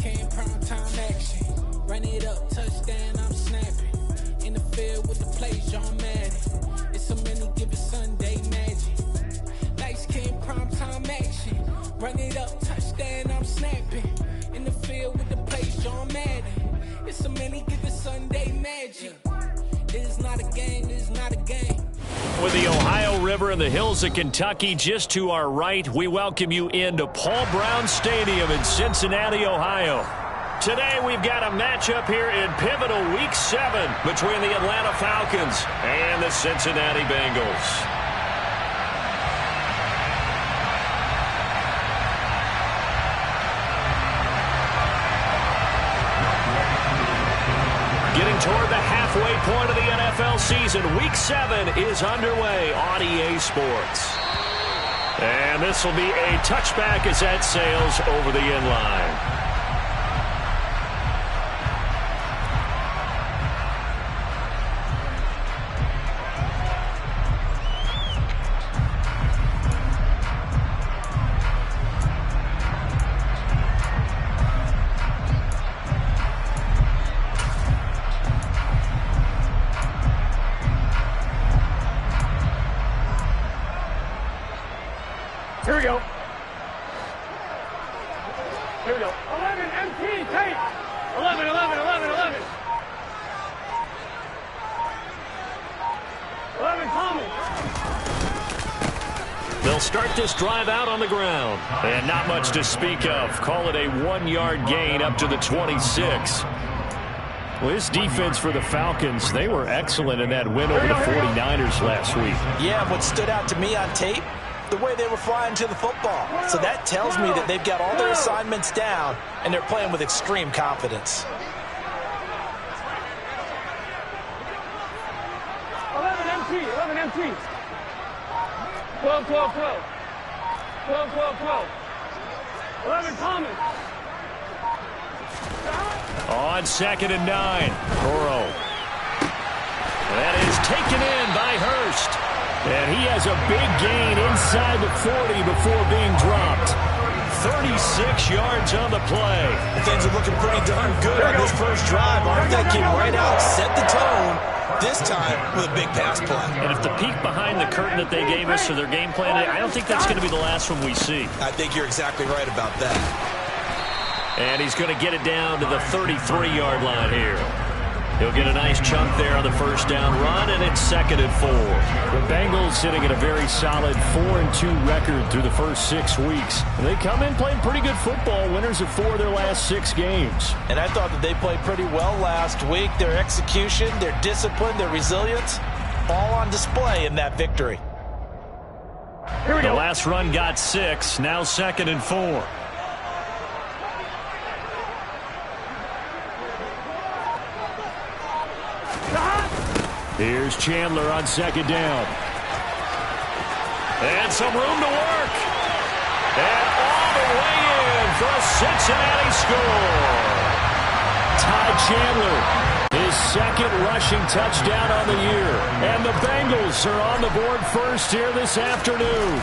came, prime time action. Run it up, touchdown, I'm snapping. In the field with the plays, John Madden. It's so many given Sunday magic. Lights came, prime time action. Run it up, touchdown, I'm snapping. In the field with the plays, John Madden. It's so many given Sunday magic. This is not a game, this is not a game. With the Ohio River and the hills of Kentucky just to our right, we welcome you into Paul Brown Stadium in Cincinnati, Ohio. Today we've got a matchup here in pivotal Week 7 between the Atlanta Falcons and the Cincinnati Bengals. Getting toward the halfway point of the NFL season, Week 7 is underway on EA Sports. And this will be a touchback as that sails over the end line. Here we go. Here we go. 11 MT, tape. 11, 11, 11, 11. 11, Tommy. They'll start this drive out on the ground. And not much to speak of. Call it a 1-yard gain up to the 26. Well, this defense for the Falcons, they were excellent in that win over the 49ers last week. Yeah, what stood out to me on tape, the way they were flying to the football. So that tells me that they've got all their assignments down and they're playing with extreme confidence. 11 MT, 11 MT. 12, 12, 12. 12, 12, 12. 11 Thomas. On 2nd and 9, Burrow. That is taken in by Hurst. And he has a big gain inside the 40 before being dropped. 36 yards on the play. Things are looking pretty darn good on this first drive. Armstead came right out, set the tone, this time with a big pass play. And if the peek behind the curtain that they gave us for their game plan, I don't think that's going to be the last one we see. I think you're exactly right about that. And he's going to get it down to the 33-yard line here. He'll get a nice chunk there on the first down run, and it's 2nd and 4. The Bengals sitting at a very solid 4-2 record through the first 6 weeks. And they come in playing pretty good football, winners of 4 of their last 6 games. And I thought that they played pretty well last week. Their execution, their discipline, their resilience, all on display in that victory. Here we go. The last run got 6, now 2nd and 4. Here's Chandler on 2nd down. And some room to work. And all the way in for a Cincinnati score. Ty Chandler, his 2nd rushing touchdown on the year. And the Bengals are on the board first here this afternoon.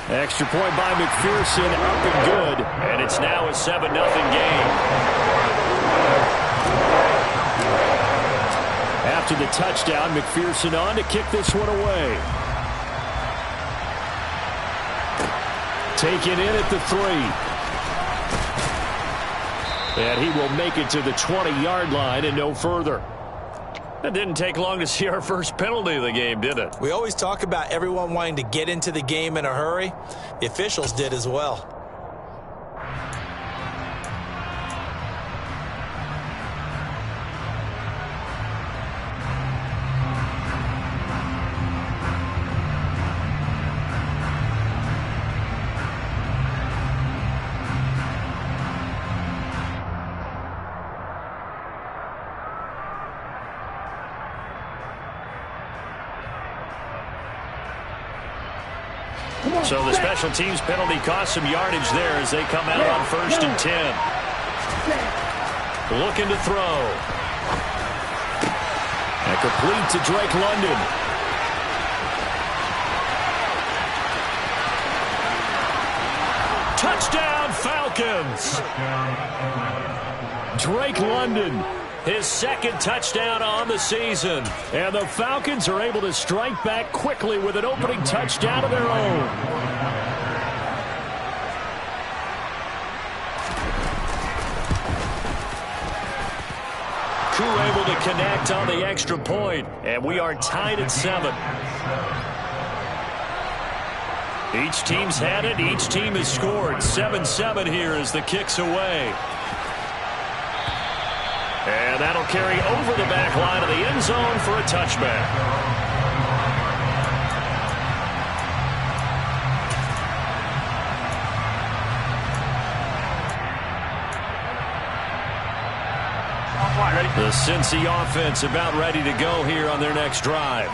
Extra point by McPherson, up and good. And it's now a 7-0 game. After the touchdown, McPherson on to kick this one away. Taken in at the 3. And he will make it to the 20-yard line and no further. It didn't take long to see our first penalty of the game, did it? We always talk about everyone wanting to get into the game in a hurry. The officials did as well. So the special teams penalty cost some yardage there as they come out on 1st and 10. Looking to throw. And complete to Drake London. Touchdown, Falcons. Drake London, his second touchdown on the season. And the Falcons are able to strike back quickly with an opening touchdown of their own. Able to connect on the extra point, and we are tied at 7. Each team's had it. Each team has scored. 7-7 here as the kick's away. And that'll carry over the back line of the end zone for a touchback. The Cincy offense about ready to go here on their next drive.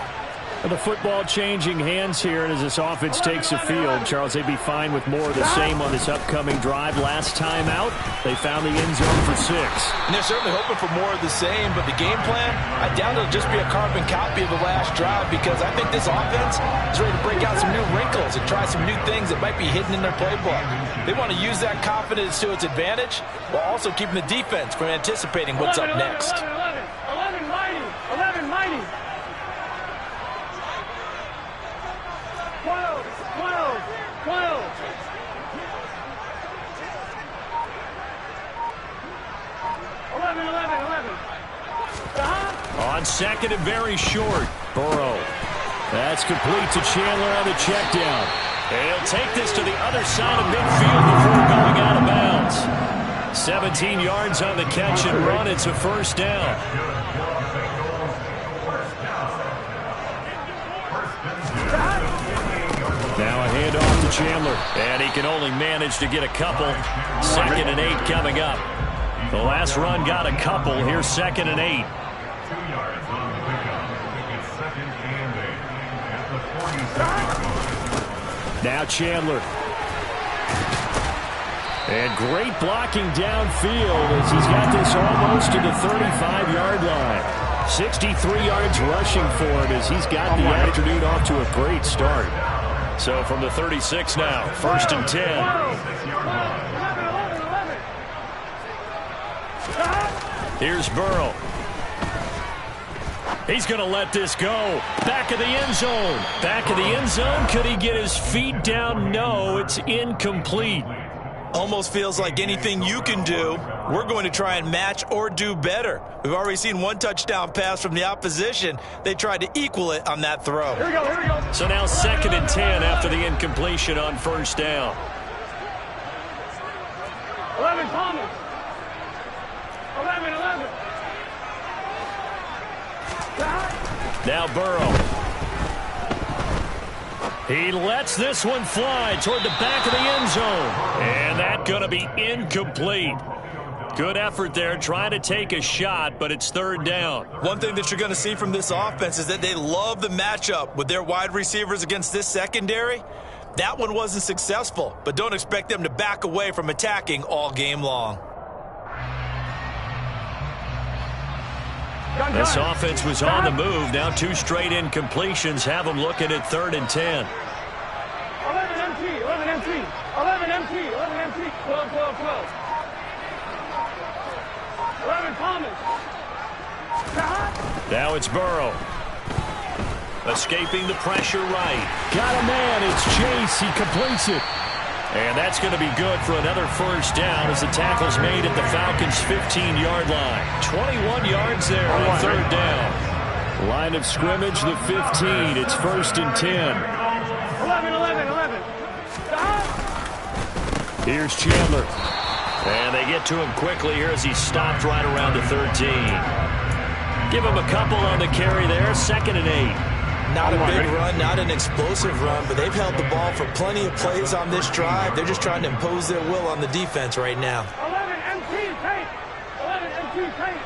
The football changing hands here, and as this offense takes the field, Charles, they'd be fine with more of the same on this upcoming drive. Last time out, they found the end zone for 6. And they're certainly hoping for more of the same, but the game plan, I doubt it'll just be a carbon copy of the last drive, because I think this offense is ready to break out some new wrinkles and try some new things that might be hidden in their playbook. They want to use that confidence to its advantage while also keeping the defense from anticipating what's up next. 11 mighty. 11 mighty. 12. 11. On second and very short, Burrow. That's complete to Chandler on the check down. And he'll take this to the other side of midfield before going out of bounds. 17 yards on the catch and run. It's a first down. Now a handoff to Chandler. And he can only manage to get a couple. 2nd and 8 coming up. The last run got a couple. Here's 2nd and 8. Now Chandler. And great blocking downfield as he's got this almost to the 35-yard line. 63 yards rushing for him as he's got the afternoon off to a great start. So from the 36 now, 1st and 10. Here's Burrow. He's going to let this go. Back of the end zone. Back of the end zone. Could he get his feet down? No, it's incomplete. Almost feels like anything you can do, we're going to try and match or do better. We've already seen one touchdown pass from the opposition. They tried to equal it on that throw. Here we go. So now 2nd and 10 after the incompletion on 1st down. 11 Thomas. 11. Now Burrow. He lets this one fly toward the back of the end zone. And that's going to be incomplete. Good effort there, trying to take a shot, but it's 3rd down. One thing that you're going to see from this offense is that they love the matchup with their wide receivers against this secondary. That one wasn't successful, but don't expect them to back away from attacking all game long. This offense was on the move. Now 2 straight incompletions have them looking at 3rd and 10. 11 MT. 12. 11 Thomas. Now it's Burrow. Escaping the pressure right. Got a man. It's Chase. He completes it. And that's going to be good for another 1st down as the tackle's made at the Falcons' 15-yard line. 21 yards there on 3rd down. Line of scrimmage, the 15. It's 1st and 10. 11. Here's Chandler. And they get to him quickly here as he's stopped right around the 13. Give him a couple on the carry there. 2nd and 8. Not a big run, not an explosive run, but they've held the ball for plenty of plays on this drive. They're just trying to impose their will on the defense right now. 11 MT tape. 11 MT tape.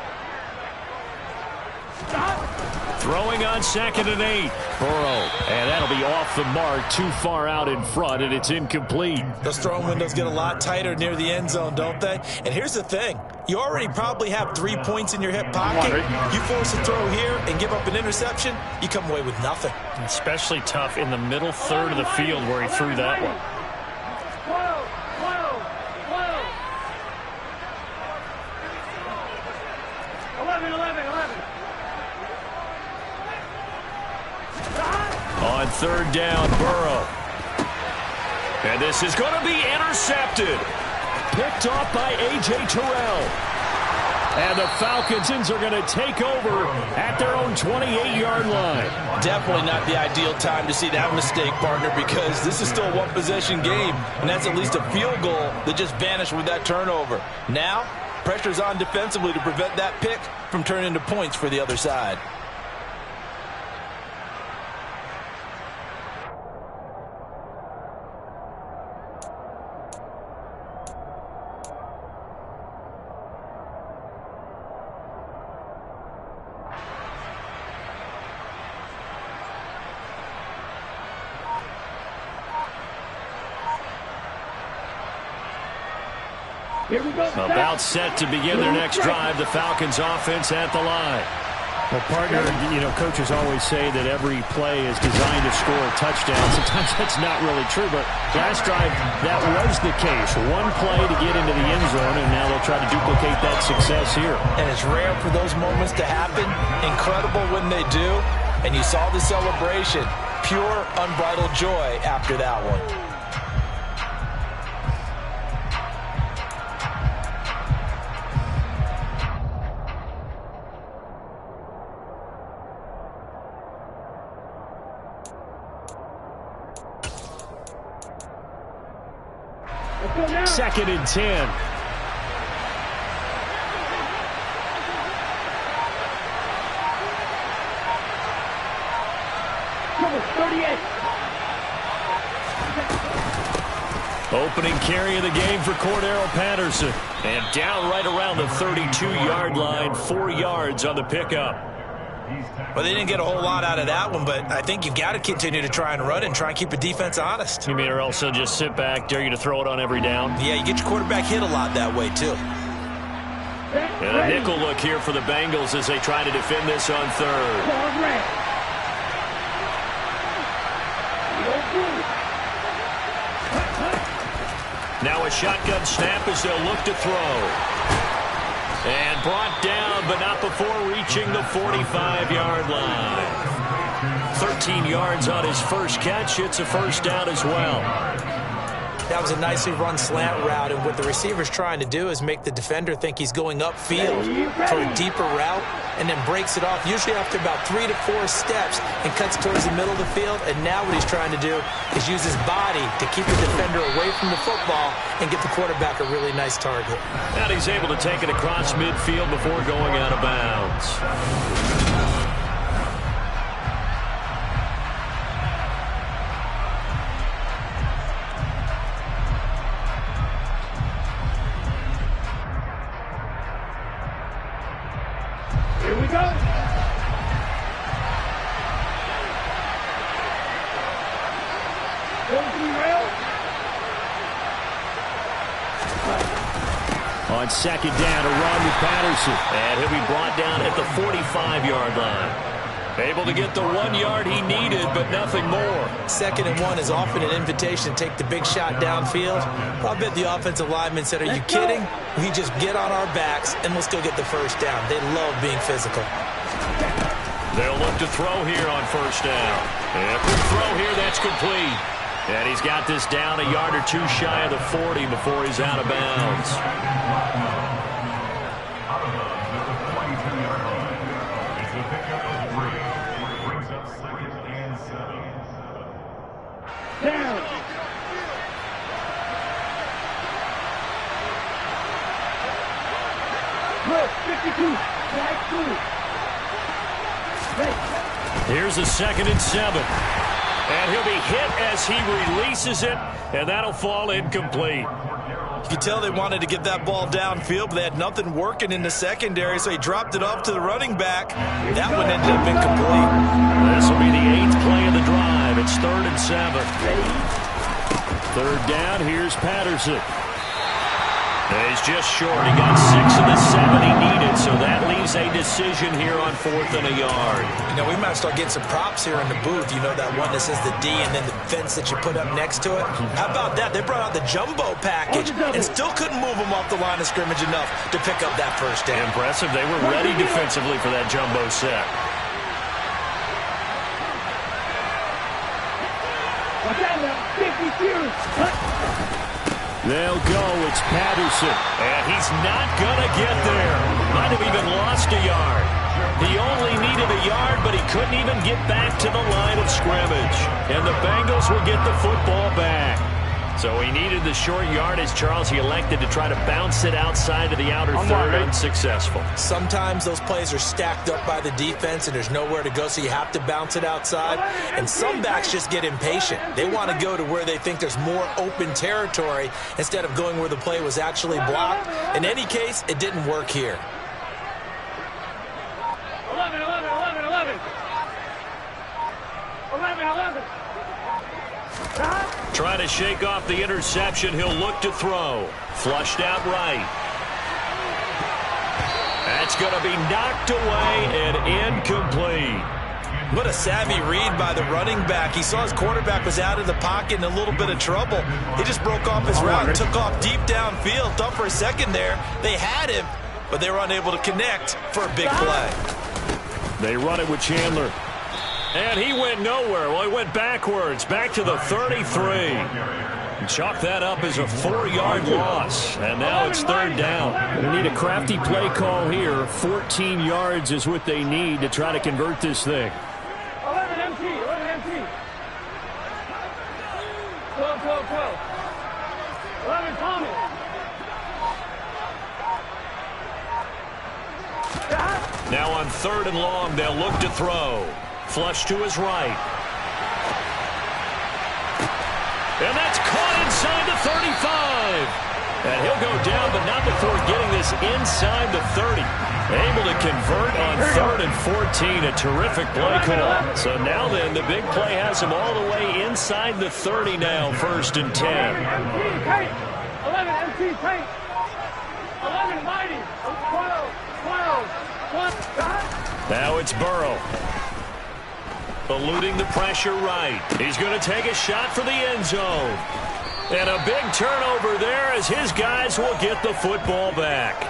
Throwing on 2nd and 8. Burrow. And that'll be off the mark, too far out in front, and it's incomplete. Those throwing windows get a lot tighter near the end zone, don't they? And here's the thing. You already probably have 3 points in your hip pocket. You force a throw here and give up an interception, you come away with nothing. Especially tough in the middle third of the field where he threw that one. 12. third down, Burrow. And this is going to be intercepted. Picked off by A.J. Terrell. And the Falcons are going to take over at their own 28-yard line. Definitely not the ideal time to see that mistake, partner, because this is still a one-possession game, and that's at least a field goal that just vanished with that turnover. Now, pressure's on defensively to prevent that pick from turning into points for the other side. Here we go. About set to begin their next drive. The Falcons offense at the line. Well, partner, you know, coaches always say that every play is designed to score a touchdown. Sometimes that's not really true, but last drive, that was the case. One play to get into the end zone, and now they'll try to duplicate that success here. And it's rare for those moments to happen. Incredible when they do. And you saw the celebration. Pure, unbridled joy after that one. Second and 10. Number 38. Opening carry of the game for Cordero Patterson. And down right around the 32-yard line, 4 yards on the pickup. Well, they didn't get a whole lot out of that one, but I think you've got to continue to try and run and try and keep the defense honest. You mean, or else they'll just sit back, dare you to throw it on every down? Yeah, you get your quarterback hit a lot that way, too. And a nickel look here for the Bengals as they try to defend this on third. Now a shotgun snap as they'll look to throw. And brought down, but not before reaching the 45-yard line. 13 yards on his first catch. It's a first down as well. That was a nicely run slant route, and what the receiver's trying to do is make the defender think he's going upfield for a deeper route, and then breaks it off, usually after about 3 to 4 steps, and cuts towards the middle of the field. And now what he's trying to do is use his body to keep the defender away from the football and get the quarterback a really nice target. And he's able to take it across midfield before going out of bounds. Here we go. On second down, a run with Patterson. And he'll be brought down at the 45-yard line. Able to get the 1 yard he needed, but nothing more. 2nd and 1 is often an invitation to take the big shot downfield. I bet the offensive lineman said, are you kidding? We just get on our backs, and we'll still get the first down. They love being physical. They'll look to throw here on first down. And quick throw here, that's complete. And he's got this down a yard or two shy of the 40 before he's out of bounds. Down. Look, 52. Strike 2. Here's a 2nd and 7. And he'll be hit as he releases it, and that'll fall incomplete. You could tell they wanted to get that ball downfield, but they had nothing working in the secondary, so he dropped it off to the running back. That one ended up incomplete. This will be the 8th play of the drive. It's 3rd and 7. 3rd down, here's Patterson. He's just short. He got 6 of the 7 he needed, so that leaves a decision here on 4th and a yard. You know, we might start getting some props here in the booth. You know, that one that says the D and then the fence that you put up next to it. How about that? They brought out the jumbo package and still couldn't move them off the line of scrimmage enough to pick up that first down. Impressive. They were ready defensively for that jumbo set. They'll go. It's Patterson. And he's not going to get there. Might have even lost a yard. He only needed a yard, but he couldn't even get back to the line of scrimmage. And the Bengals will get the football back. So he needed the short yardage, Charles. He elected to try to bounce it outside of the outer third, unsuccessful. Sometimes those plays are stacked up by the defense and there's nowhere to go, so you have to bounce it outside. And some backs just get impatient. They want to go to where they think there's more open territory instead of going where the play was actually blocked. In any case, it didn't work here. 11, 11, 11, 11. 11, 11. Trying to shake off the interception. He'll look to throw. Flushed out right. That's going to be knocked away and incomplete. What a savvy read by the running back. He saw his quarterback was out of the pocket in a little bit of trouble. He just broke off his route and took off deep downfield. Thought for a second there they had him, but they were unable to connect for a big play. They run it with Chandler. And he went nowhere. Well, he went backwards, back to the 33. And chalk that up as a 4-yard loss. And now it's third down. They need a crafty play call here. 14 yards is what they need to try to convert this thing. 11 MT, 11 MT. 12, 12, 12. 11 Tommy. Now on third and long, they'll look to throw. Flush to his right. And that's caught inside the 35. And he'll go down, but not before getting this inside the 30. Able to convert on third and 14. A terrific play call. So now then, the big play has him all the way inside the 30 now, first and 10. 11 MT tank. 11 mighty. 12, 12, 1. Now it's Burrow. Eluding the pressure right. He's going to take a shot for the end zone. And a big turnover there as his guys will get the football back.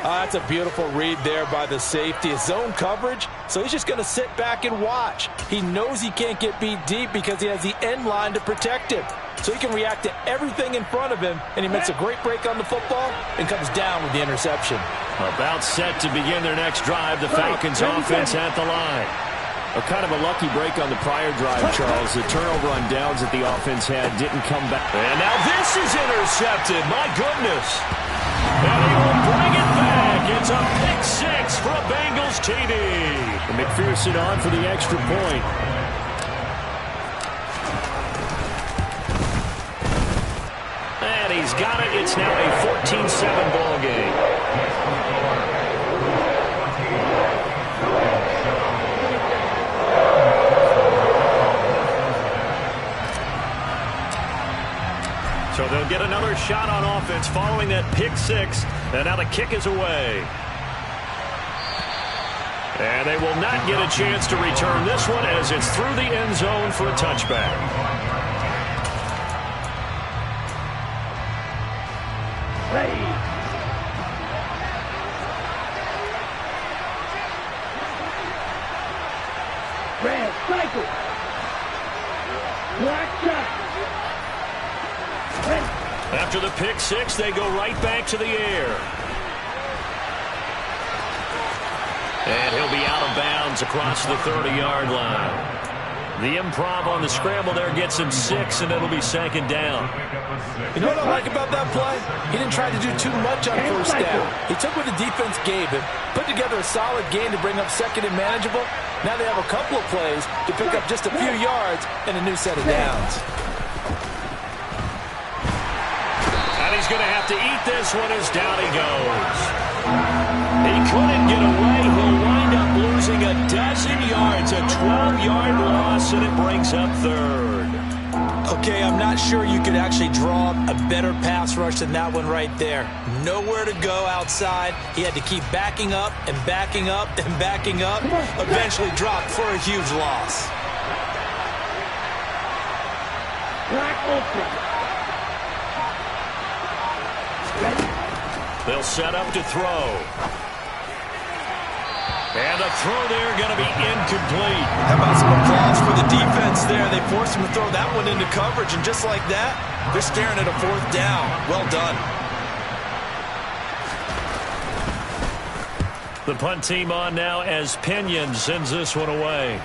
That's a beautiful read there by the safety. His zone coverage, so he's just going to sit back and watch. He knows he can't get beat deep because he has the end line to protect him. So he can react to everything in front of him, and he makes a great break on the football and comes down with the interception. About set to begin their next drive. The Falcons offense at the line. A kind of a lucky break on the prior drive, Charles. The turnover on downs that the offense had didn't come back. And now this is intercepted. My goodness. And he will bring it back. It's a pick six for a Bengals TD. And McPherson on for the extra point. And he's got it. It's now a 14-7 ball game. So they'll get another shot on offense following that pick six. And now the kick is away. And they will not get a chance to return this one as it's through the end zone for a touchback. Red cycle. Black shot. After the pick six, they go right back to the air. And he'll be out of bounds across the 30-yard line. The improv on the scramble there gets him 6, and it'll be second down. You know what I like about that play? He didn't try to do too much on first down. He took what the defense gave him, put together a solid game to bring up second and manageable. Now they have a couple of plays to pick up just a few yards and a new set of downs. And he's going to have to eat this one as down he goes. He couldn't get away. He'll wind up losing a dozen yards, a 12-yard loss, and it brings up third. Okay, I'm not sure you could actually draw a better pass rush than that one right there. Nowhere to go outside. He had to keep backing up and backing up and backing up. Eventually dropped for a huge loss. They'll set up to throw. And the throw there going to be incomplete. How about some applause for the defense there? They forced him to throw that one into coverage, and just like that, they're staring at a 4th down. Well done. The punt team on now as Pinion sends this one away.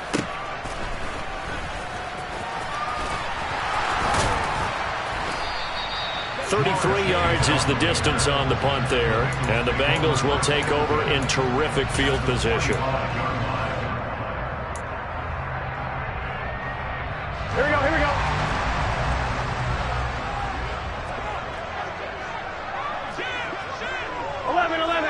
.33 yards is the distance on the punt there, and the Bengals will take over in terrific field position. Here we go, here we go. Eleven. 11.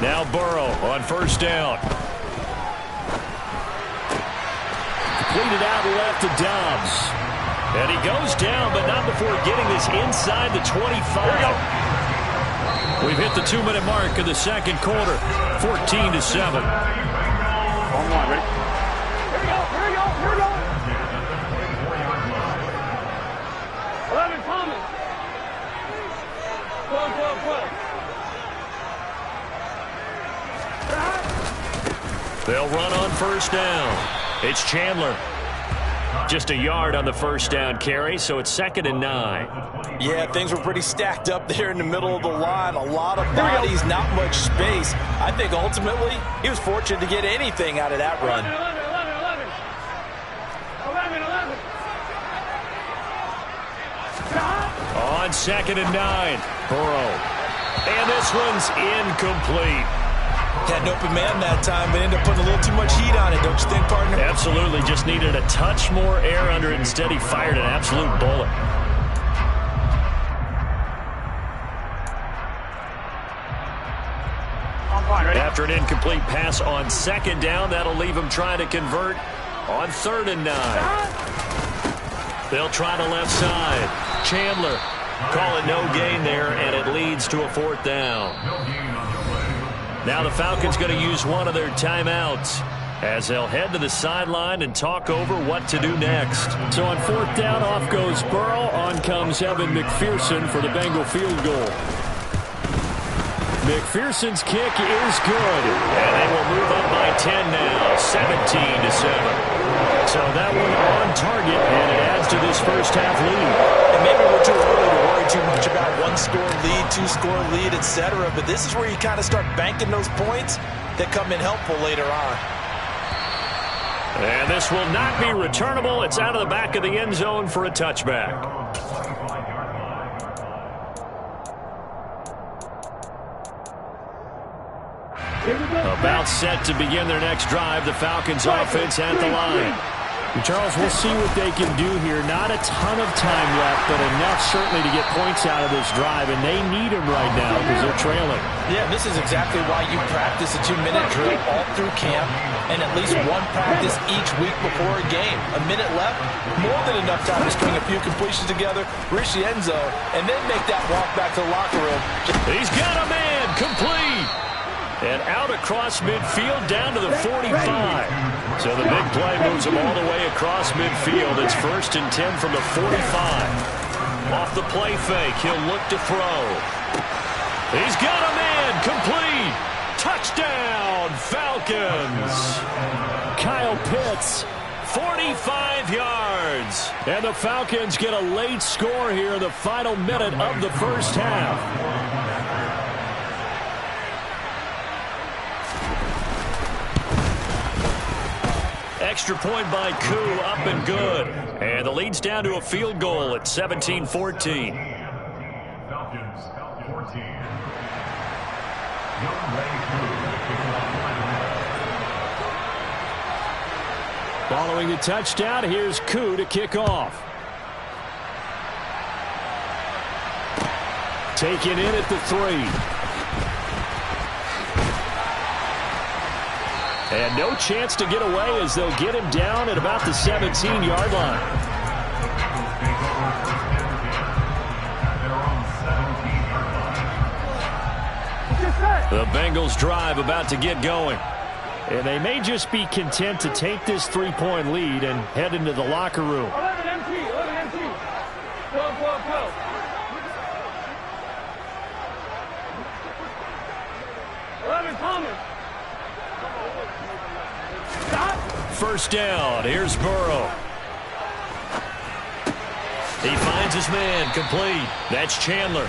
Now Burrow on 1st down. Completed out left to Dobbs. And he goes down, but not before getting this inside the 25. We've hit the 2-minute mark of the 2nd quarter. 14-7. Ready? Here we go. 11, Thomas. 12. They'll run on 1st down. It's Chandler. Just a yard on the 1st down carry, so it's 2nd and 9. Yeah, things were pretty stacked up there in the middle of the line. A lot of bodies, not much space. I think ultimately he was fortunate to get anything out of that run. 11. On 2nd and 9, Burrow. And this one's incomplete. Had an open man that time, but ended up putting a little too much heat on it, don't you think, partner? Absolutely. Just needed a touch more air under it. Instead, he fired an absolute bullet. After an incomplete pass on 2nd down, that'll leave him trying to convert on 3rd and 9. They'll try the left side. Chandler calling no gain there, and it leads to a 4th down. Now the Falcons going to use one of their timeouts as they'll head to the sideline and talk over what to do next. So on 4th down, off goes Burrow. On comes Evan McPherson for the Bengal field goal. McPherson's kick is good. And they will move up by 10 now, 17-7. So that one on target, and it adds to this first half lead. And maybe we're too early to worry too much about 1-score lead, 2-score lead, etc. But this is where you kind of start banking those points that come in helpful later on. And this will not be returnable. It's out of the back of the end zone for a touchback. About set to begin their next drive. The Falcons offense at the line. Charles, we'll see what they can do here. Not a ton of time left, but enough certainly to get points out of this drive, and they need them right now because they're trailing. Yeah, this is exactly why you practice a 2-minute drill all through camp and at least one practice each week before a game. A minute left, more than enough time to string a few completions together, reach the end zone, and then make that walk back to the locker room. He's got a man, complete. And out across midfield down to the 45. So the big play moves him all the way across midfield. It's 1st and 10 from the 45. Off the play fake, he'll look to throw. He's got a man, complete. Touchdown, Falcons. Kyle Pitts. 45 yards. And the Falcons get a late score here in the final minute of the first half. Extra point by Koo, up and good. And the lead's down to a field goal at 17-14. Falcons 14. Following the touchdown, here's Koo to kick off. Taken in at the 3. And no chance to get away as they'll get him down at about the 17-yard line. The Bengals drive about to get going. And they may just be content to take this 3-point lead and head into the locker room. 11 MT. 12. first down. Here's Burrow. He finds his man, complete. That's Chandler.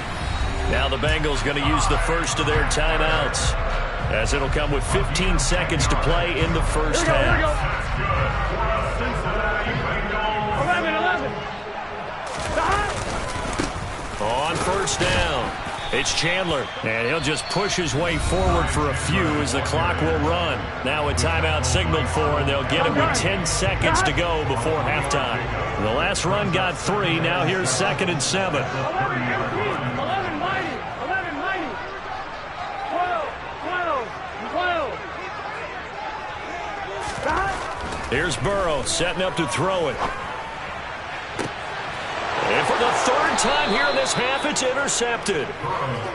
Now the Bengals going to use the first of their timeouts, as it'll come with 15 seconds to play in the first half. 11. On first down, it's Chandler, and he'll just push his way forward for a few as the clock will run. Now a timeout signaled for, and they'll get it with 10 seconds to go before halftime. The last run got 3. Now here's 2nd and 7. 11, 12. Here's Burrow setting up to throw it. And for the 3rd time here in this half, it's intercepted.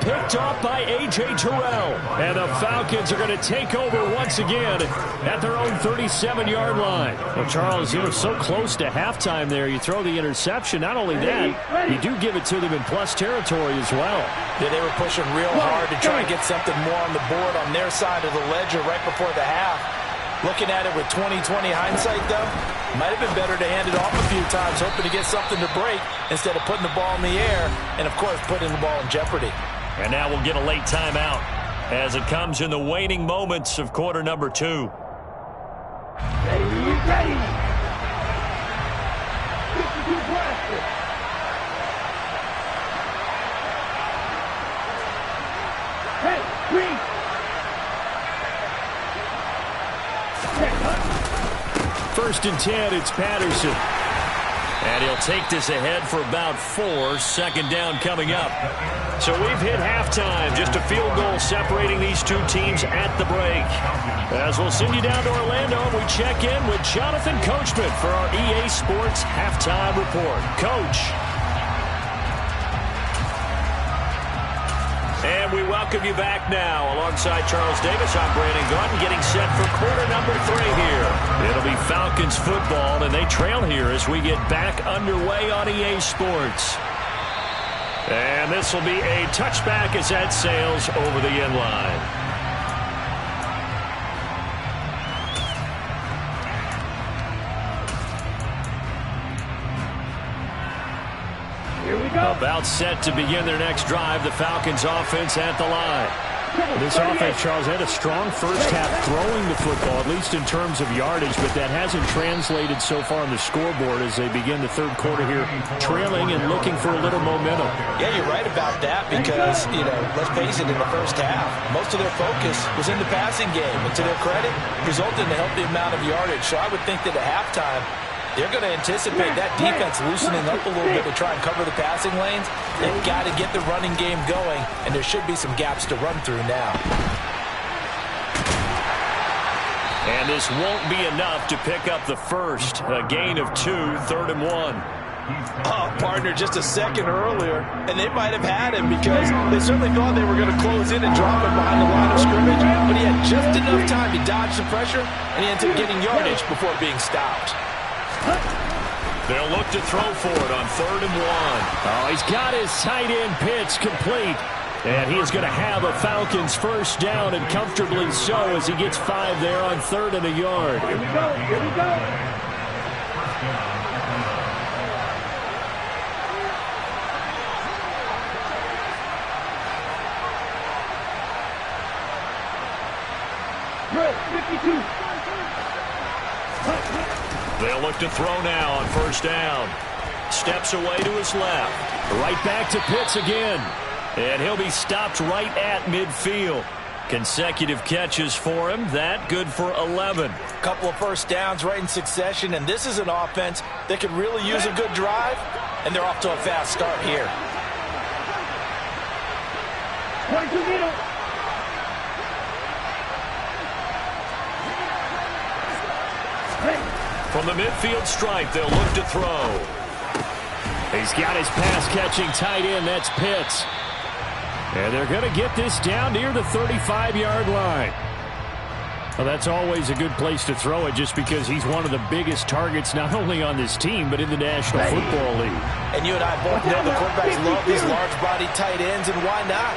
Picked off by A.J. Terrell. And the Falcons are going to take over once again at their own 37-yard line. Well, Charles, you know, so close to halftime there. You throw the interception. Not only that, you do give it to them in plus territory as well. Yeah, they were pushing real hard to try and get something more on the board on their side of the ledger right before the half. Looking at it with 20/20 hindsight, though, might have been better to hand it off a few times, hoping to get something to break instead of putting the ball in the air and, of course, putting the ball in jeopardy. And now we'll get a late timeout as it comes in the waning moments of quarter number 2. Ready. 52 plastic. Hey, green. First and 10, it's Patterson. And he'll take this ahead for about 4. 2nd down coming up. So we've hit halftime. Just a field goal separating these two teams at the break. As we'll send you down to Orlando, we check in with Jonathan Coachman for our EA Sports Halftime Report. Coach. And we welcome you back now. Alongside Charles Davis, I'm Brandon Gaudin, getting set for quarter number 3 here. It'll be Falcons football, and they trail here as we get back underway on EA Sports. And this will be a touchback as that sails over the end line. About set to begin their next drive. The Falcons offense at the line. This offense, Charles, had a strong first half throwing the football, at least in terms of yardage, but that hasn't translated so far on the scoreboard as they begin the 3rd quarter here, trailing and looking for a little momentum. Yeah, you're right about that because, you know, let's face it, in the first half, most of their focus was in the passing game. And to their credit, resulted in a healthy amount of yardage. So I would think that at halftime, they're going to anticipate that defense loosening up a little bit to try and cover the passing lanes. They've got to get the running game going, and there should be some gaps to run through now. And this won't be enough to pick up the first. A gain of 2, 3rd and 1. Oh, partner, just a second earlier, and they might have had him because they certainly thought they were going to close in and drop him behind the line of scrimmage, but he had just enough time to dodge the pressure, and he ends up getting yardage before being stopped. They'll look to throw for it on 3rd and 1. Oh, he's got his tight end pitch complete. And he is going to have a Falcons first down, and comfortably so, as he gets 5 there on 3rd and a yard. Here we go. Good, 52. They'll look to throw now on 1st down. Steps away to his left. Right back to Pitts again. And he'll be stopped right at midfield. Consecutive catches for him. That good for 11. Couple of first downs right in succession, and this is an offense that could really use a good drive, and they're off to a fast start here. 22 middle. From the midfield stripe, they'll look to throw. He's got his pass-catching tight end. That's Pitts. And they're going to get this down near the 35-yard line. Well, that's always a good place to throw it just because he's one of the biggest targets not only on this team but in the National Football League. And you and I both know the quarterbacks love these large-bodied tight ends, and why not?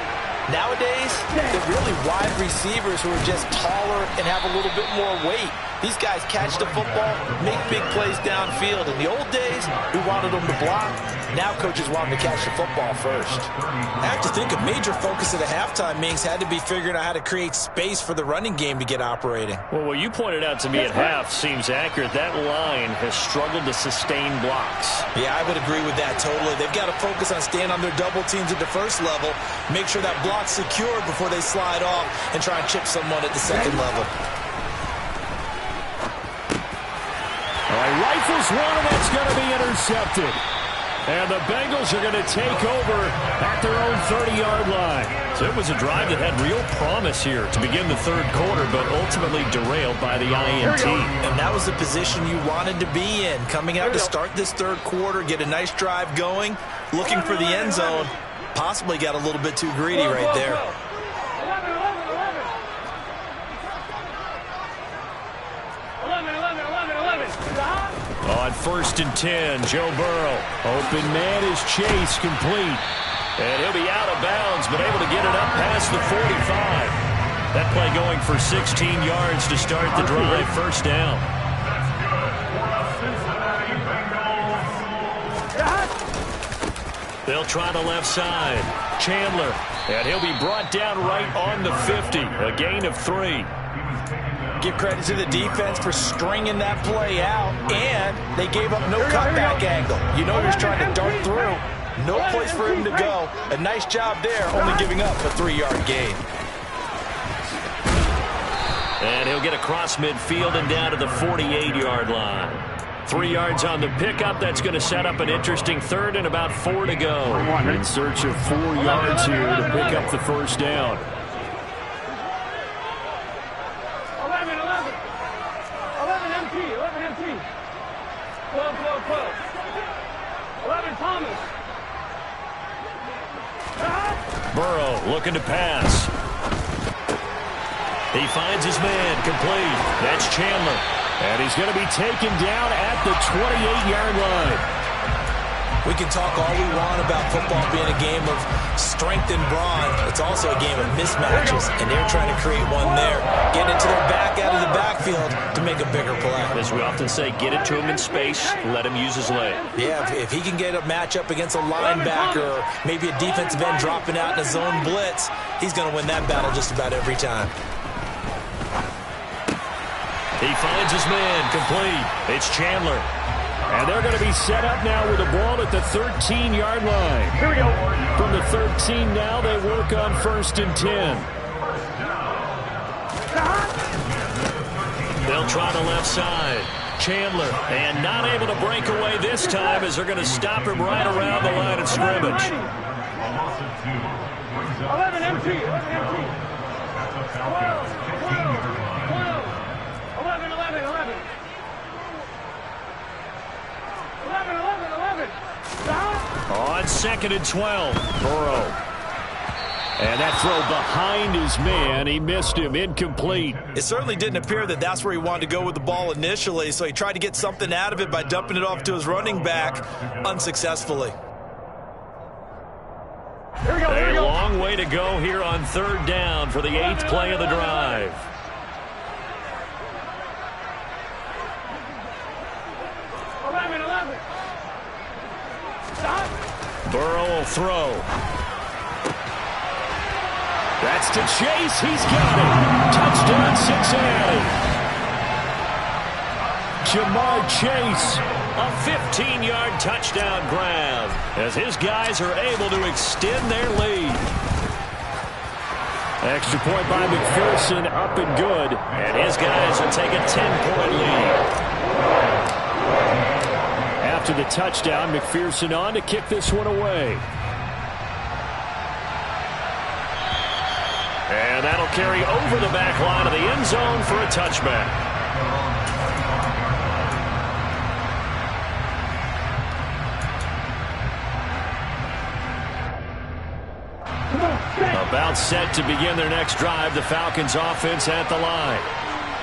Nowadays, they're really wide receivers who are just taller and have a little bit more weight. These guys catch the football, make big plays downfield. In the old days, we wanted them to block. Now coaches want them to catch the football first. I have to think a major focus at the halftime meetings had to be figuring out how to create space for the running game to get operating. Well, what you pointed out to me at half seems accurate. That line has struggled to sustain blocks. Yeah, I would agree with that totally. They've got to focus on staying on their double teams at the first level, make sure that block's secured before they slide off and try and chip someone at the second level. Rifles one, and that's going to be intercepted. And the Bengals are going to take over at their own 30-yard line. So it was a drive that had real promise here to begin the third quarter, but ultimately derailed by the INT. And that was the position you wanted to be in. Coming out to start this third quarter, get a nice drive going, looking for the end zone. Possibly got a little bit too greedy right there. 11. On 1st and 10, Joe Burrow. Open man is Chase, complete. And he'll be out of bounds, but able to get it up past the 45. That play going for 16 yards to start the drive. First down. They'll try the left side. Chandler. And he'll be brought down right on the 50. A gain of 3. Give credit to the defense for stringing that play out, and they gave up no cutback angle. You know he was trying to dart through. No place for him to go. A nice job there, only giving up a 3-yard gain. And he'll get across midfield and down to the 48-yard line. 3 yards on the pickup. That's going to set up an interesting third and about 4 to go. In search of 4 yards here to pick up the first down. 11 empty. 12. 11 Thomas. Burrow looking to pass. He finds his man, complete. That's Chandler. And he's going to be taken down at the 28-yard line. We can talk all we want about football being a game of strength and brawn. It's also a game of mismatches, and they're trying to create one there. Get into their back out of the backfield to make a bigger play. As we often say, get it to him in space, let him use his leg. Yeah, if he can get a matchup against a linebacker or maybe a defensive end dropping out in a zone blitz, he's going to win that battle just about every time. He finds his man, complete. It's Chandler. And they're going to be set up now with the ball at the 13-yard line. Here we go. From the 13 now, they work on 1st and 10. They'll try the left side. Chandler, and not able to break away this time as they're going to stop him right around the line of scrimmage. 11 empty. 11. On 2nd and 12, Burrow. And that throw behind his man. He missed him. Incomplete. It certainly didn't appear that that's where he wanted to go with the ball initially, so he tried to get something out of it by dumping it off to his running back unsuccessfully. Here we go. A long way to go here on 3rd down for the 8th play of the drive. 11. Stop. Burrow will throw. That's to Chase. He's got it. Touchdown, Cincinnati. Jamar Chase. A 15-yard touchdown grab as his guys are able to extend their lead. Extra point by McPherson, up and good. And his guys will take a 10-point lead. After the touchdown, McPherson on to kick this one away. And that'll carry over the back line of the end zone for a touchback. About set to begin their next drive, the Falcons offense at the line.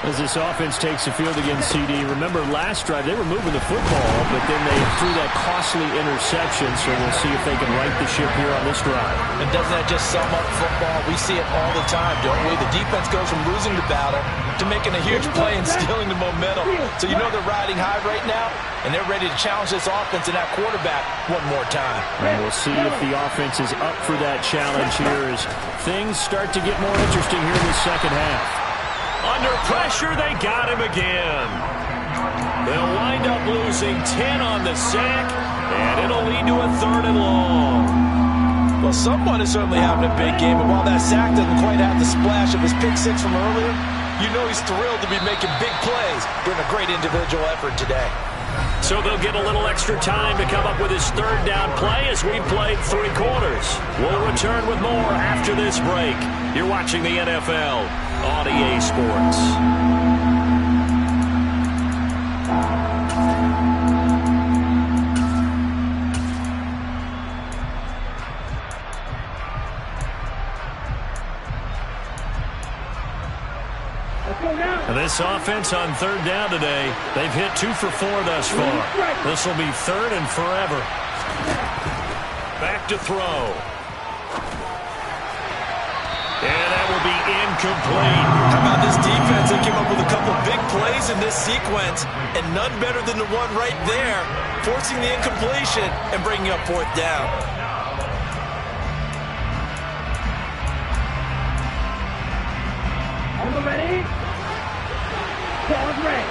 As this offense takes the field against CD, remember last drive they were moving the football, but then they threw that costly interception, so we'll see if they can right the ship here on this drive. And doesn't that just sum up football? We see it all the time, don't we? The defense goes from losing the battle to making a huge play and stealing the momentum. So you know they're riding high right now, and they're ready to challenge this offense and that quarterback one more time. And we'll see if the offense is up for that challenge here as things start to get more interesting here in the second half. Under pressure, they got him again. They'll wind up losing 10 on the sack, and it'll lead to a 3rd and long. Well, someone is certainly having a big game, and while that sack doesn't quite have the splash of his pick 6 from earlier, you know he's thrilled to be making big plays during a great individual effort today. So they'll get a little extra time to come up with his 3rd down play as we've played 3 quarters. We'll return with more after this break. You're watching the NFL on EA Sports. And this offense on 3rd down today, they've hit 2 for 4 thus far. This will be 3rd and forever. Back to throw. And that will be incomplete. How about this defense? They came up with a couple big plays in this sequence, and none better than the one right there, forcing the incompletion and bringing up 4th down. On the ready. Ball is ready.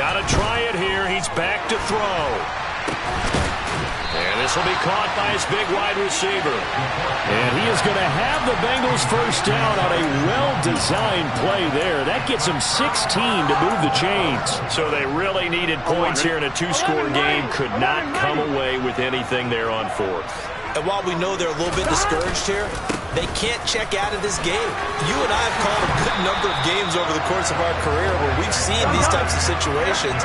Got to try it here. He's back to throw. And this will be caught by his big wide receiver. And he is going to have the Bengals 1st down on a well-designed play there. That gets him 16 to move the chains. So they really needed points here in a 2-score game. Could not come away with anything there on 4th. And while we know they're a little bit discouraged here, they can't check out of this game. You and I have called a good number of games over the course of our career where we've seen these types of situations.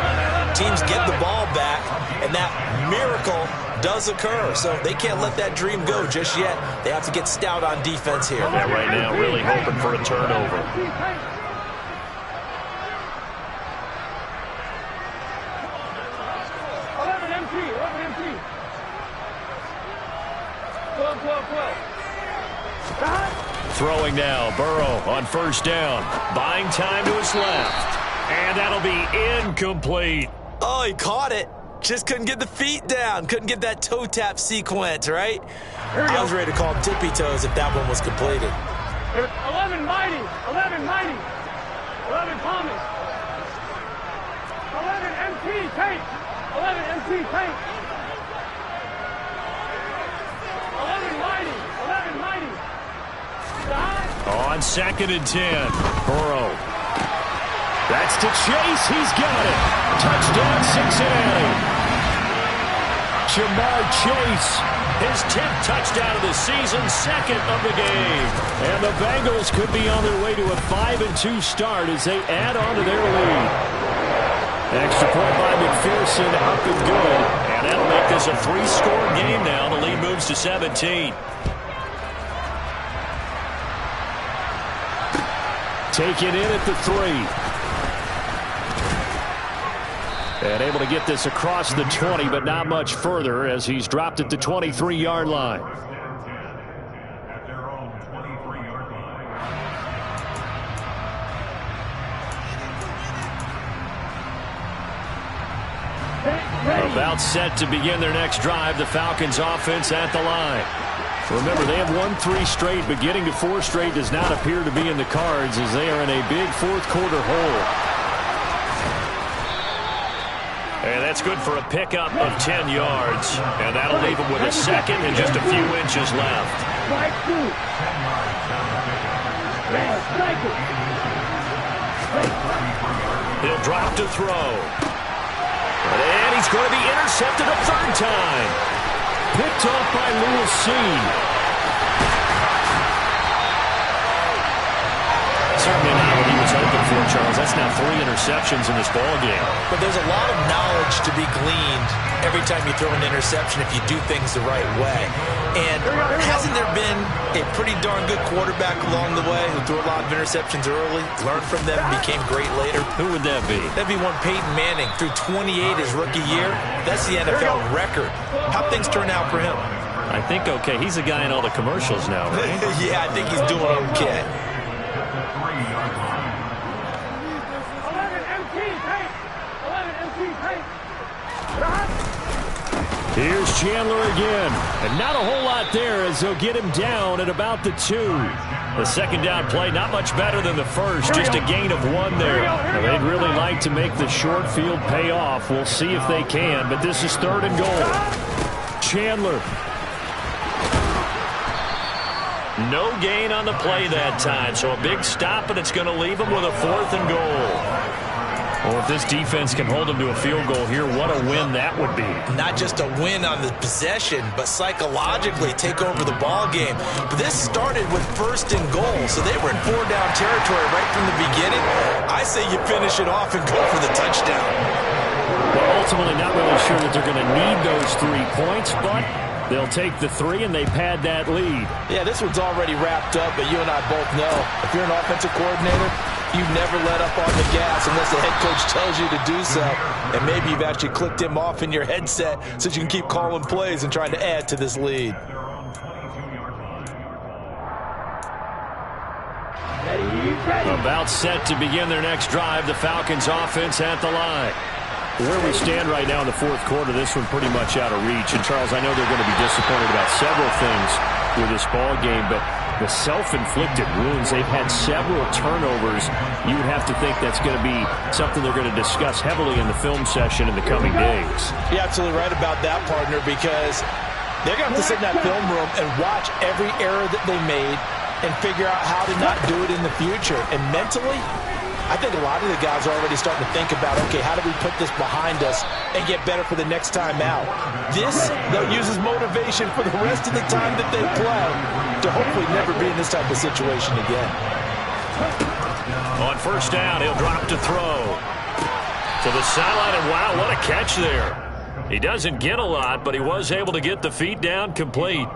Teams get the ball back, and that miracle does occur. So they can't let that dream go just yet. They have to get stout on defense here. Yeah, right now really hoping for a turnover. 12. Throwing now, Burrow on 1st down. Buying time to his left. And that'll be incomplete. Oh, he caught it. Just couldn't get the feet down. Couldn't get that toe tap sequence, right? I was ready to call tippy toes if that one was completed. 11 Mighty. 11 Mighty. 11 Thomas. 11 MT Tank. 11 MT Tank. 11 Mighty. 11 Mighty. On 2nd and 10, Burrow. That's to Chase. He's got it. Touchdown, Cincinnati. Jamar Chase, his 10th touchdown of the season, 2nd of the game. And the Bengals could be on their way to a 5-2 start as they add on to their lead. Extra point by McPherson, up and good. And that'll make this a 3-score game now. The lead moves to 17. Taken in at the 3. And able to get this across the 20, but not much further as he's dropped at the 23-yard line. About set to begin their next drive, the Falcons offense at the line. Remember, they have won 3 straight, but getting to 4 straight does not appear to be in the cards as they are in a big 4th quarter hole. And that's good for a pickup of 10 yards. And that'll leave him with a 2nd and just a few inches left. He'll drop to throw. And he's going to be intercepted a 3rd time. Picked off by Lewis C. Certainly not what he was hoping for, Charles. That's That's now 3 interceptions in this ball game. But there's a lot of knowledge to be gleaned every time you throw an interception if you do things the right way. And hasn't there been a pretty darn good quarterback along the way who threw a lot of interceptions early, learned from them, and became great later? Who would that be? That'd be one Peyton Manning. Threw 28 his rookie year. That's the NFL record. How'd things turn out for him? I think okay. He's a guy in all the commercials now, right? Yeah, I think he's doing okay. 11 MT tape. 11 MT tape. Here's Chandler again. And not a whole lot there as they'll get him down at about the 2. The second down play, not much better than the first. Just a gain of 1 there. Well, they'd really like to make the short field pay off. We'll see if they can, but this is 3rd and goal. Chandler. No gain on the play that time, so a big stop, and it's going to leave him with a 4th and goal. Well, if this defense can hold him to a field goal here, what a win that would be. Not just a win on the possession, but psychologically take over the ball game. But this started with 1st and goal, so they were in 4-down territory right from the beginning. I say you finish it off and go for the touchdown. Well, ultimately not really sure that they're going to need those 3 points, but they'll take the 3 and they pad that lead. Yeah, this one's already wrapped up, but you and I both know if you're an offensive coordinator, you never let up on the gas unless the head coach tells you to do so. And maybe you've actually clicked him off in your headset so you can keep calling plays and trying to add to this lead. About set to begin their next drive, the Falcons offense at the line. Where we stand right now in the 4th quarter, this one pretty much out of reach. And, Charles, I know they're going to be disappointed about several things with this ball game, but the self-inflicted wounds, they've had several turnovers. You would have to think that's going to be something they're going to discuss heavily in the film session in the coming days. You're absolutely right about that, partner, because they're going to have to sit in that film room and watch every error that they made and figure out how to not do it in the future. And mentally, I think a lot of the guys are already starting to think about, okay, how do we put this behind us and get better for the next time out? This, they'll use as motivation for the rest of the time that they play to hopefully never be in this type of situation again. On 1st down, he'll drop to throw. To the sideline, and wow, what a catch there. He doesn't get a lot, but he was able to get the feet down complete.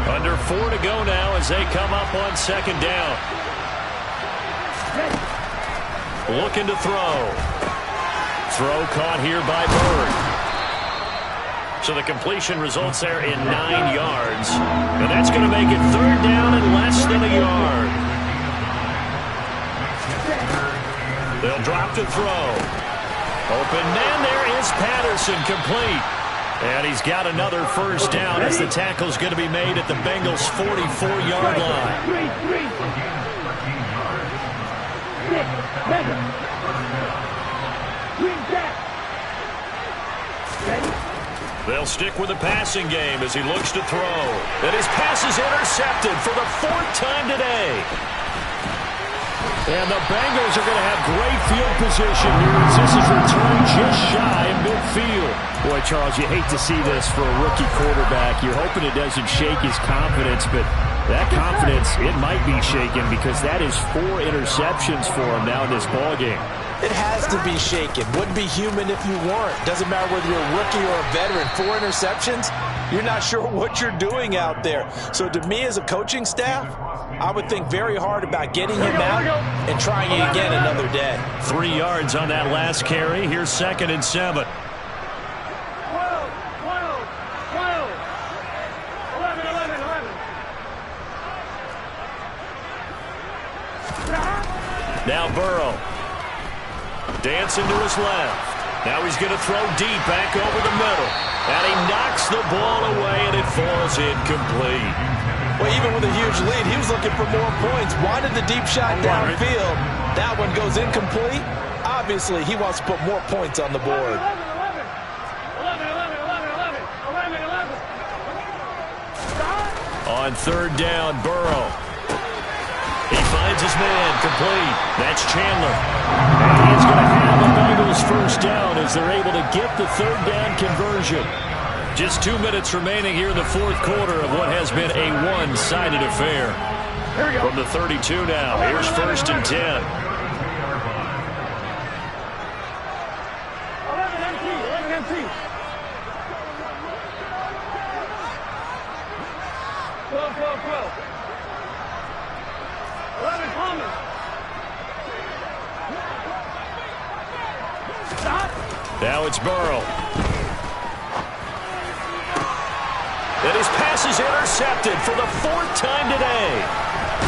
Under 4 to go now as they come up on 2nd down. Looking to throw. Throw caught here by Bird. So the completion results there in 9 yards. And that's going to make it 3rd down and less than a yard. They'll drop to throw. Open man, there is Patterson, complete. And he's got another 1st down as the tackle's going to be made at the Bengals' 44-yard line. They'll stick with the passing game as he looks to throw. And his pass is intercepted for the 4th time today. And the Bengals are going to have great field position here as this is returned just shy of midfield. Boy, Charles, you hate to see this for a rookie quarterback. You're hoping it doesn't shake his confidence, but that confidence, it might be shaken because that is 4 interceptions for him now in this ballgame. It has to be shaken. Wouldn't be human if you weren't. Doesn't matter whether you're a rookie or a veteran. 4 interceptions, you're not sure what you're doing out there. So to me as a coaching staff, I would think very hard about getting him out and trying it again another day. 3 yards on that last carry. Here's 2nd and 7. 12, 11, 11, 11. Now Burrow. Dancing to his left. Now he's going to throw deep back over the middle. And he knocks the ball away, and it falls incomplete. Well, even with a huge lead, he was looking for more points. Wanted the deep shot downfield. That one goes incomplete. Obviously, he wants to put more points on the board. 11. On 3rd down, Burrow. He finds his man, complete. That's Chandler. And he's going to have the Bengals 1st down as they're able to get the 3rd down conversion. Just 2 minutes remaining here in the 4th quarter of what has been a one-sided affair. From the 32 now, here's 1st and 10. empty. 12, 12, 12. 11 coming. Stop. Now it's Burrow. And his pass is intercepted for the 4th time today.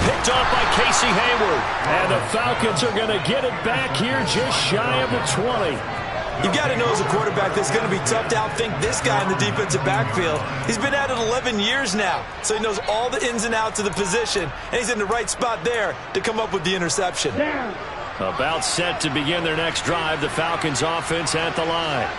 Picked off by Casey Hayward. And the Falcons are going to get it back here just shy of the 20. You've got to know as a quarterback that's going to be tough to outthink this guy in the defensive backfield. He's been at it 11 years now, so he knows all the ins and outs of the position, and he's in the right spot there to come up with the interception. About set to begin their next drive, the Falcons offense at the line.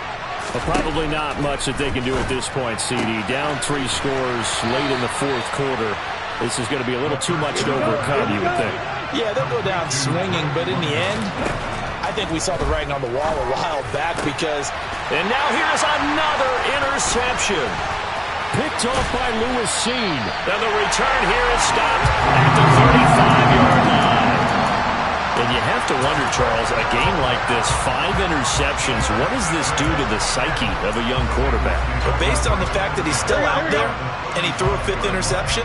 Well, probably not much that they can do at this point, CD. Down 3 scores late in the 4th quarter. This is going to be a little too much to overcome, you would think. Yeah, they'll go down swinging, but in the end, I think we saw the writing on the wall a while back because... And now here's another interception. Picked off by Lewis Seen. And the return here is stopped at the 35-yard line. And you have to wonder, Charles, a game like this, 5 interceptions, what does this do to the psyche of a young quarterback? But based on the fact that he's still out there and he threw a 5th interception,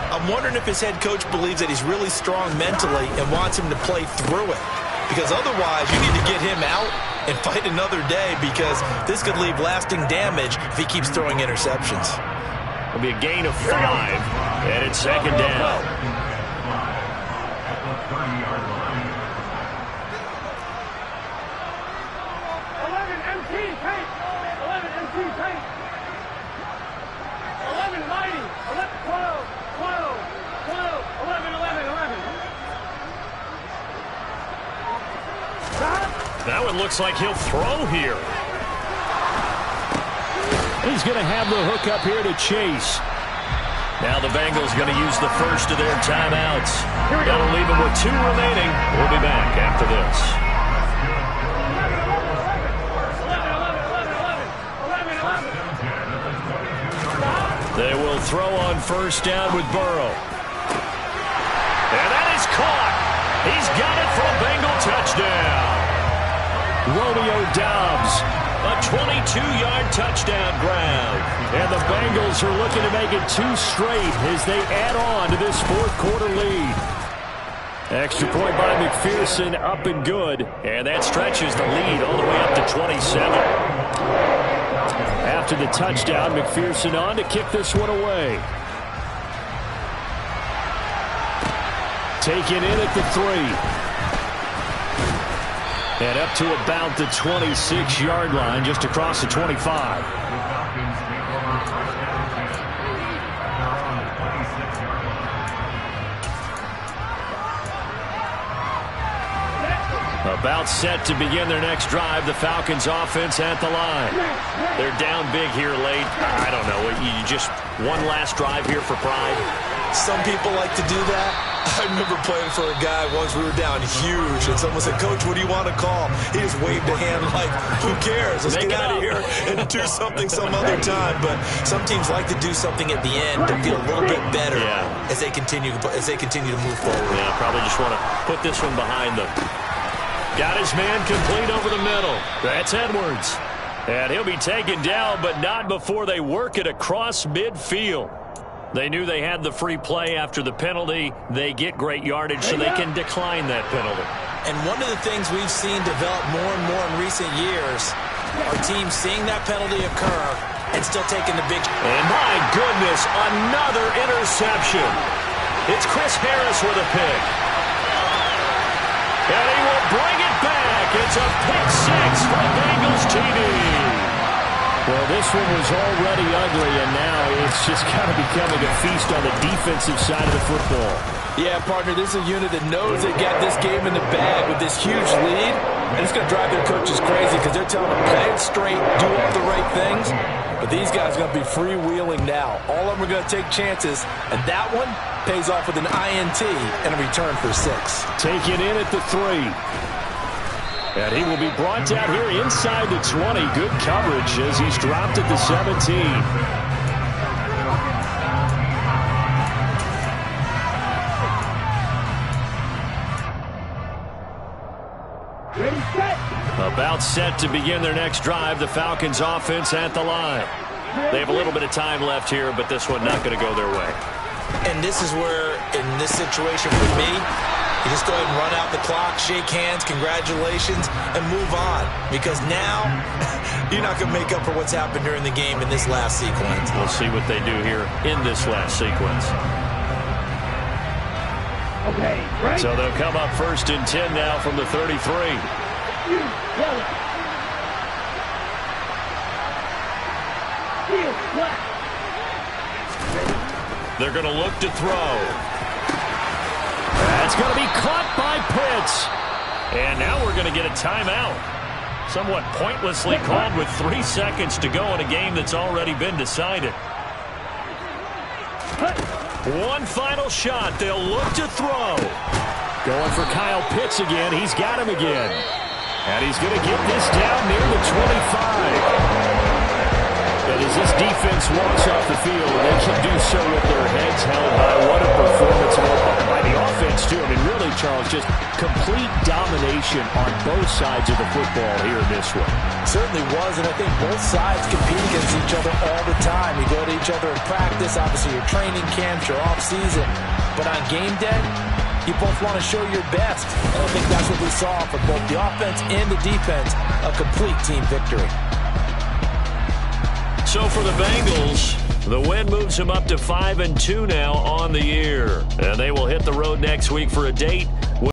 I'm wondering if his head coach believes that he's really strong mentally and wants him to play through it. Because otherwise, you need to get him out and fight another day because this could leave lasting damage if he keeps throwing interceptions. It'll be a gain of 5, and it's 2nd down. 11 mighty. 12, 12, 12, 11, 11, 11. Now it looks like he'll throw here. He's going to have the hook up here to Chase. Now the Bengals going to use the first of their timeouts. That'll leave them with 2 remaining. We'll be back after this. They will throw on first down with Burrow. And that is caught. He's got it for a Bengal touchdown. Romeo Doubs. A 22-yard touchdown grab. And the Bengals are looking to make it 2 straight as they add on to this 4th quarter lead. Extra point by McPherson, up and good. And that stretches the lead all the way up to 27. After the touchdown, McPherson on to kick this one away. Taken in at the 3. And up to about the 26-yard line, just across the 25. About set to begin their next drive, the Falcons offense at the line. They're down big here late. I don't know. You just one last drive here for pride. Some people like to do that. I remember playing for a guy once. We were down huge, and someone said, "Coach, what do you want to call?" He just waved a hand like, "Who cares? Let's get out of here and do something some other time." But some teams like to do something at the end to feel a little bit better as they continue to move forward. Yeah, probably just want to put this one behind them. Got his man complete over the middle. That's Edwards. And he'll be taken down, but not before they work it across midfield. They knew they had the free play after the penalty. They get great yardage, so they can decline that penalty. And one of the things we've seen develop more and more in recent years are teams seeing that penalty occur and still taking the big... And my goodness, another interception. It's Chris Harris with a pick. And he will bring it back. It's a pick 6 for Bengals TV. Well, this one was already ugly, and now it's just kind of becoming a feast on the defensive side of the football. Yeah, partner, this is a unit that knows they got this game in the bag with this huge lead, and it's going to drive their coaches crazy because they're telling them, play it straight, do all the right things. But these guys are going to be freewheeling now. All of them are going to take chances, and that one pays off with an INT and a return for 6. Taken in at the 3. And he will be brought down here inside the 20. Good coverage as he's dropped at the 17. Ready, set. About set to begin their next drive. The Falcons offense at the line. They have a little bit of time left here, but this one not going to go their way. And this is where, in this situation for me, you just go ahead and run out the clock, shake hands, congratulations, and move on. Because now, you're not going to make up for what's happened during the game in this last sequence. We'll see what they do here in this last sequence. Okay, right. So they'll come up 1st and 10 now from the 33. You tell it. Heel flat. They're going to look to throw. That's going to be caught by Pitts. And now we're going to get a timeout. Somewhat pointlessly called with 3 seconds to go in a game that's already been decided. One final shot. They'll look to throw. Going for Kyle Pitts again. He's got him again. And he's going to get this down near the 25. But as this defense walks off the field, they can do so with their heads held high. What a performance by the offense, too. I mean, really, Charles, just complete domination on both sides of the football here in this one. Certainly was, and I think both sides compete against each other all the time. You go to each other in practice, obviously your training camps, your off-season. But on game day, you both want to show your best. And I think that's what we saw from both the offense and the defense, a complete team victory. So for the Bengals, the win moves them up to 5-2 now on the year. And they will hit the road next week for a date